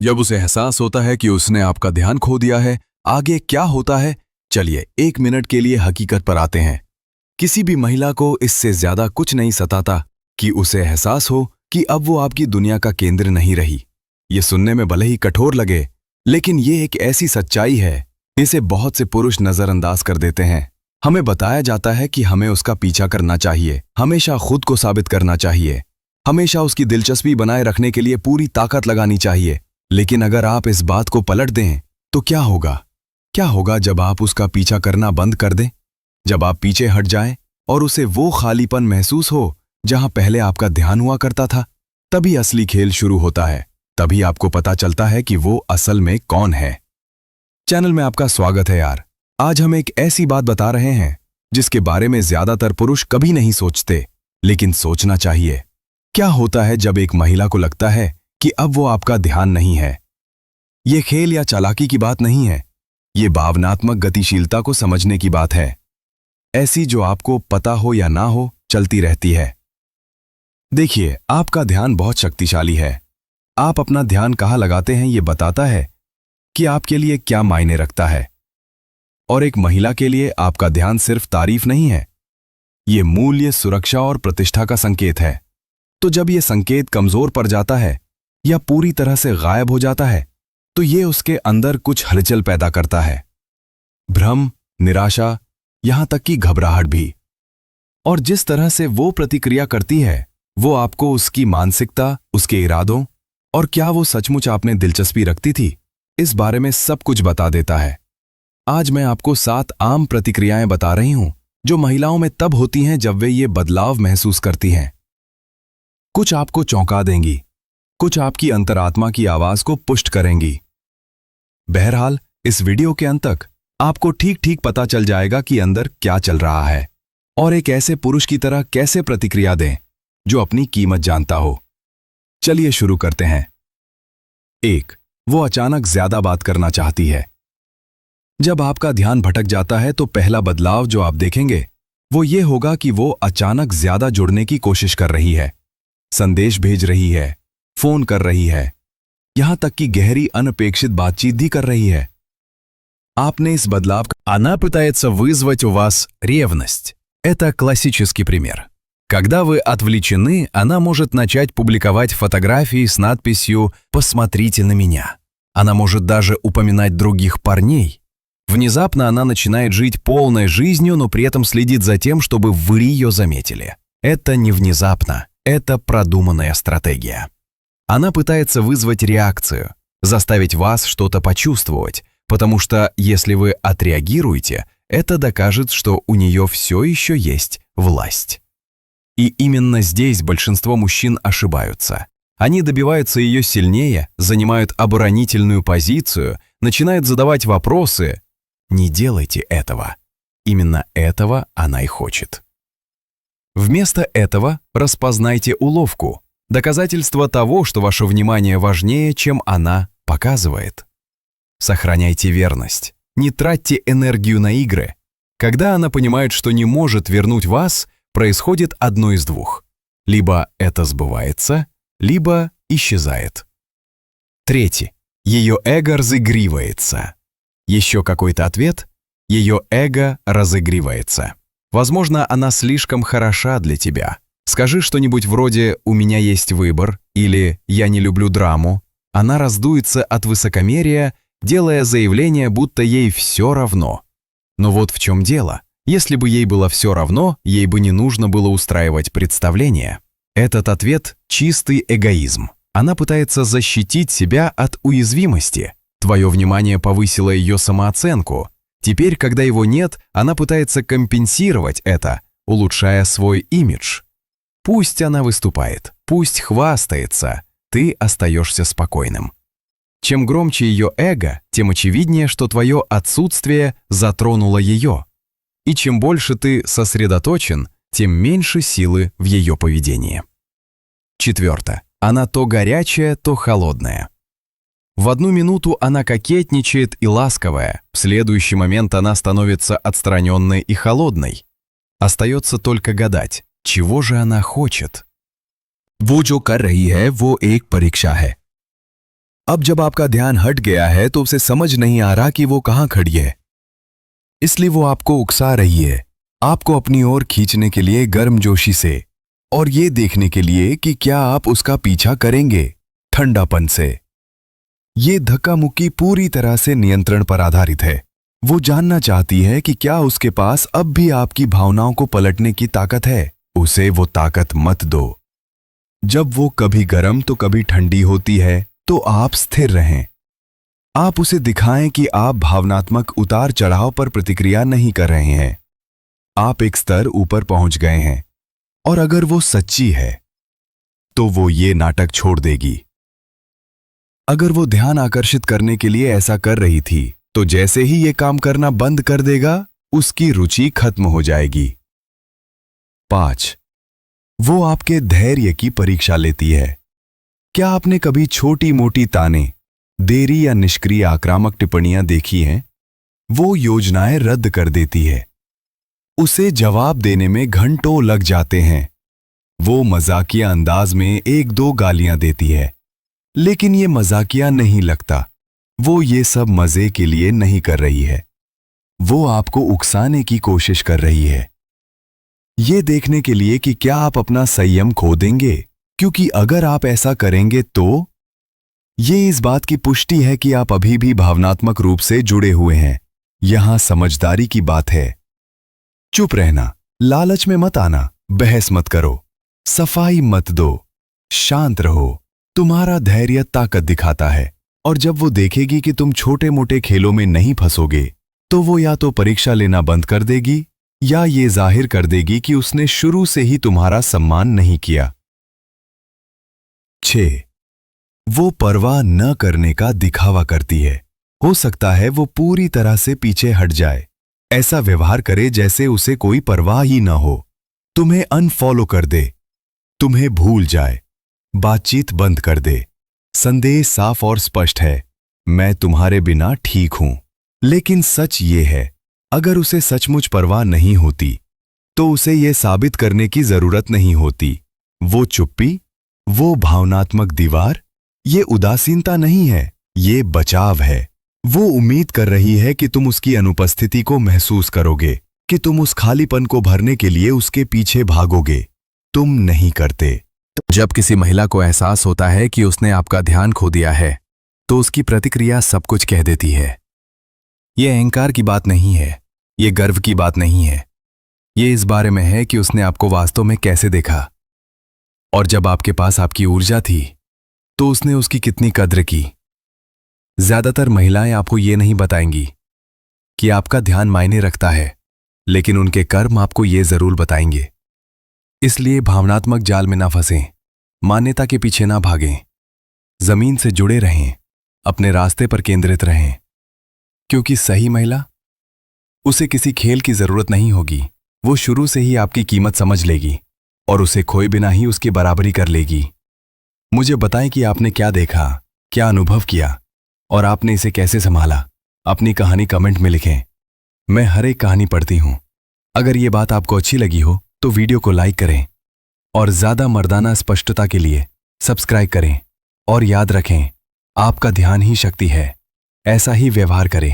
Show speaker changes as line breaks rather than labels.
जब उसे एहसास होता है कि उसने आपका ध्यान खो दिया है, आगे क्या होता है? चलिए 1 मिनट के लिए हकीकत पर आते हैं। किसी भी महिला को इससे ज्यादा कुछ नहीं सताता कि उसे एहसास हो कि अब वो आपकी दुनिया का केंद्र नहीं रही। ये सुनने में भले ही कठोर लगे, लेकिन ये एक ऐसी सच्चाई है जिसे बहुत से पुरुष नजरअंदाज कर देते हैं। हमें बताया जाता है कि हमें उसका पीछा करना चाहिए, हमेशा खुद को साबित करना चाहिए, हमेशा उसकी दिलचस्पी बनाए रखने के लिए पूरी ताकत लगानी चाहिए। लेकिन अगर आप इस बात को पलट दें तो क्या होगा? क्या होगा जब आप उसका पीछा करना बंद कर दें? जब आप पीछे हट जाएं और उसे वो खालीपन महसूस हो जहां पहले आपका ध्यान हुआ करता था, तभी असली खेल शुरू होता है। तभी आपको पता चलता है कि वो असल में कौन है। चैनल में आपका स्वागत है यार। आज हम एक ऐसी बात बता रहे हैं जिसके बारे में ज्यादातर पुरुष कभी नहीं सोचते, लेकिन सोचना चाहिए। क्या होता है जब एक महिला को लगता है कि अब वो आपका ध्यान नहीं है? ये खेल या चालाकी की बात नहीं है, ये भावनात्मक गतिशीलता को समझने की बात है, ऐसी जो आपको पता हो या ना हो चलती रहती है। देखिए, आपका ध्यान बहुत शक्तिशाली है। आप अपना ध्यान कहाँ लगाते हैं ये बताता है कि आपके लिए क्या मायने रखता है। और एक महिला के लिए आपका ध्यान सिर्फ तारीफ नहीं है, ये मूल्य, सुरक्षा और प्रतिष्ठा का संकेत है। तो जब ये संकेत कमजोर पड़ जाता है या पूरी तरह से गायब हो जाता है, तो ये उसके अंदर कुछ हलचल पैदा करता है। भ्रम, निराशा, यहां तक कि घबराहट भी। और जिस तरह से वो प्रतिक्रिया करती है, वो आपको उसकी मानसिकता, उसके इरादों और क्या वो सचमुच आप में दिलचस्पी रखती थी, इस बारे में सब कुछ बता देता है। आज मैं आपको 7 आम प्रतिक्रियाएं बता रही हूं जो महिलाओं में तब होती हैं जब वे ये बदलाव महसूस करती हैं। कुछ आपको चौंका देंगी, कुछ आपकी अंतरात्मा की आवाज को पुष्ट करेंगी। बहरहाल, इस वीडियो के अंत तक आपको ठीक ठीक पता चल जाएगा कि अंदर क्या चल रहा है और एक ऐसे पुरुष की तरह कैसे प्रतिक्रिया दें जो अपनी कीमत जानता हो। चलिए शुरू करते हैं। 1. वो अचानक ज्यादा बात करना चाहती है। जब आपका ध्यान भटक जाता है तो पहला बदलाव जो आप देखेंगे वो ये होगा कि वो अचानक ज्यादा जुड़ने की कोशिश कर रही है, संदेश भेज रही है, फोन कर रही है, यहां तक कि गहरी अनपेक्षित बातचीत भी कर रही है। आपने इस बदलाव
Она пытается вызвать у вас ревность. Это классический пример. Когда вы отвлечены, она может начать публиковать фотографии с надписью «Посмотрите на меня». Она может даже упоминать других парней. Внезапно она начинает жить полной жизнью, но при этом следит за тем, чтобы вы ее заметили. Это не внезапно, это продуманная стратегия. Она пытается вызвать реакцию, заставить вас что-то почувствовать, потому что если вы отреагируете, это докажет, что у нее все еще есть власть. И именно здесь большинство мужчин ошибаются. Они добиваются ее сильнее, занимают оборонительную позицию, начинают задавать вопросы. Не делайте этого. Именно этого она и хочет. Вместо этого распознайте уловку, доказательство того, что ваше внимание важнее, чем она показывает. Сохраняйте верность. Не тратьте энергию на игры. Когда она понимает, что не может вернуть вас, происходит одно из двух. Либо это сбывается, либо исчезает. 3. Ее эго разыгрывается. Еще какой-то ответ? Ее эго разыгрывается. Возможно, она слишком хороша для тебя. Скажи что-нибудь вроде «у меня есть выбор» или «я не люблю драму». Она раздуется от высокомерия, делая заявление, будто ей все равно. Но вот в чем дело. Если бы ей было все равно, ей бы не нужно было устраивать представление. Этот ответ – чистый эгоизм. Она пытается защитить себя от уязвимости. Твое внимание повысило ее самооценку. Теперь, когда его нет, она пытается компенсировать это, улучшая свой имидж. Пусть она выступает, пусть хвастается, ты остаешься спокойным. Чем громче ее эго, тем очевиднее, что твое отсутствие затронуло ее. И чем больше ты сосредоточен, тем меньше силы в ее поведении. 4. Она то горячая, то холодная. В одну минуту она кокетничает и ласковая, в следующий момент она становится отстраненной и холодной. Остается только гадать, чего же она хочет.
वो जो कर रही है वो एक परीक्षा है। अब जब आपका ध्यान हट गया है तो उसे समझ नहीं आ रहा कि वो कहां खड़ी है, इसलिए वो आपको उकसा रही है, आपको अपनी ओर खींचने के लिए गर्मजोशी से, और ये देखने के लिए कि क्या आप उसका पीछा करेंगे ठंडापन से। ये धक्का मुक्की पूरी तरह से नियंत्रण पर आधारित है। वो जानना चाहती है कि क्या उसके पास अब भी आपकी भावनाओं को पलटने की ताकत है। उसे वो ताकत मत दो। जब वो कभी गर्म तो कभी ठंडी होती है तो आप स्थिर रहें। आप उसे दिखाएं कि आप भावनात्मक उतार चढ़ाव पर प्रतिक्रिया नहीं कर रहे हैं, आप एक स्तर ऊपर पहुंच गए हैं। और अगर वो सच्ची है तो वो ये नाटक छोड़ देगी। अगर वो ध्यान आकर्षित करने के लिए ऐसा कर रही थी तो जैसे ही ये काम करना बंद कर देगा, उसकी रुचि खत्म हो जाएगी। 5. वो आपके धैर्य की परीक्षा लेती है। क्या आपने कभी छोटी मोटी ताने, देरी या निष्क्रिय आक्रामक टिप्पणियां देखी हैं? वो योजनाएं रद्द कर देती है। उसे जवाब देने में घंटों लग जाते हैं। वो मजाकिया अंदाज में 1-2 गालियां देती है, लेकिन ये मजाकिया नहीं लगता। वो ये सब मजे के लिए नहीं कर रही है। वो आपको उकसाने की कोशिश कर रही है, ये देखने के लिए कि क्या आप अपना संयम खो देंगे, क्योंकि अगर आप ऐसा करेंगे तो ये इस बात की पुष्टि है कि आप अभी भी भावनात्मक रूप से जुड़े हुए हैं। यहां समझदारी की बात है। चुप रहना, लालच में मत आना, बहस मत करो, सफाई मत दो, शांत रहो। तुम्हारा धैर्य ताकत दिखाता है, और जब वो देखेगी कि तुम छोटे मोटे खेलों में नहीं फंसोगे तो वो या तो परीक्षा लेना बंद कर देगी या ये जाहिर कर देगी कि उसने शुरू से ही तुम्हारा सम्मान नहीं किया। 6. वो परवाह न करने का दिखावा करती है। हो सकता है वो पूरी तरह से पीछे हट जाए, ऐसा व्यवहार करे जैसे उसे कोई परवाह ही न हो, तुम्हें अनफॉलो कर दे, तुम्हें भूल जाए, बातचीत बंद कर दे। संदेश साफ और स्पष्ट है, मैं तुम्हारे बिना ठीक हूं। लेकिन सच ये है, अगर उसे सचमुच परवाह नहीं होती तो उसे यह साबित करने की जरूरत नहीं होती। वो चुप्पी, वो भावनात्मक दीवार, ये उदासीनता नहीं है, ये बचाव है। वो उम्मीद कर रही है कि तुम उसकी अनुपस्थिति को महसूस करोगे, कि तुम उस खालीपन को भरने के लिए उसके पीछे भागोगे। तुम नहीं करते। जब किसी महिला को एहसास होता है कि उसने आपका ध्यान खो दिया है तो उसकी प्रतिक्रिया सब कुछ कह देती है। यह अहंकार की बात नहीं है, यह गर्व की बात नहीं है, यह इस बारे में है कि उसने आपको वास्तव में कैसे देखा। और जब आपके पास आपकी ऊर्जा थी तो उसने उसकी कितनी कद्र की। ज्यादातर महिलाएं आपको ये नहीं बताएंगी कि आपका ध्यान मायने रखता है, लेकिन उनके कर्म आपको ये जरूर बताएंगे। इसलिए भावनात्मक जाल में ना फंसें, मान्यता के पीछे ना भागें, जमीन से जुड़े रहें, अपने रास्ते पर केंद्रित रहें। क्योंकि सही महिला, उसे किसी खेल की जरूरत नहीं होगी। वो शुरू से ही आपकी कीमत समझ लेगी और उसे खोए बिना ही उसकी बराबरी कर लेगी। मुझे बताएं कि आपने क्या देखा, क्या अनुभव किया और आपने इसे कैसे संभाला। अपनी कहानी कमेंट में लिखें। मैं हर एक कहानी पढ़ती हूं। अगर ये बात आपको अच्छी लगी हो तो वीडियो को लाइक करें और ज्यादा मर्दाना स्पष्टता के लिए सब्सक्राइब करें। और याद रखें, आपका ध्यान ही शक्ति है। ऐसा ही व्यवहार करें।